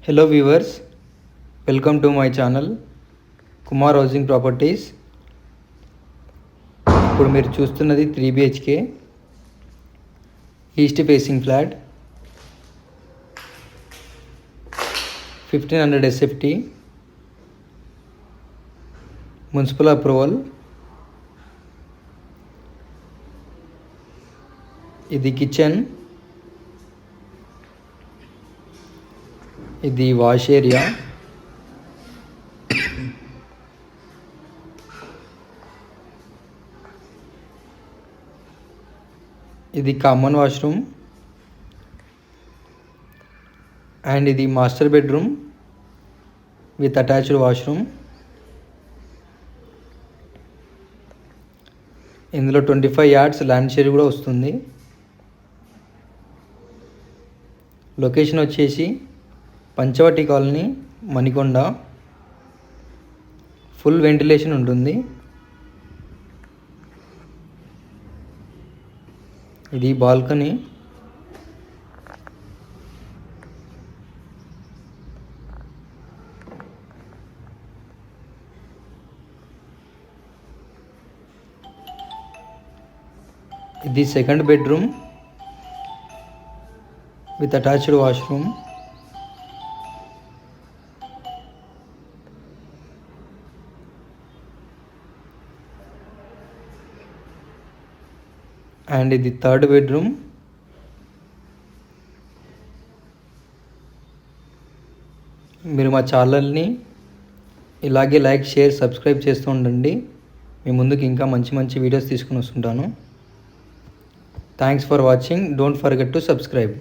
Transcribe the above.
Hello viewers, welcome to my channel Kumar housing properties. ఇప్పుడు మీరు చూస్తున్నది 3 BHK east facing flat, 1500 SFT, municipal approval. ఇది kitchen, ఇది wash area, ఇది కామన్ వాష్రూమ్ అండ్ ఇది master bedroom with attached washroom. ఇందులో 25 yards land share కూడా వస్తుంది. లొకేషన్ వచ్చేసి Panchavati colony, Manikonda. Full ventilation ఉంటుంది. ఇది బాల్కనీ. ఇది second bedroom with attached washroom. And ఇది థర్డ్ బెడ్రూమ్. మీరు మా ఛానల్ని ఇలాగే లైక్, షేర్, సబ్స్క్రైబ్ చేస్తూ ఉండండి. మీ ముందుకు ఇంకా మంచి మంచి వీడియోస్ తీసుకుని వస్తుంటాను. Thanks for watching. Don't forget to subscribe.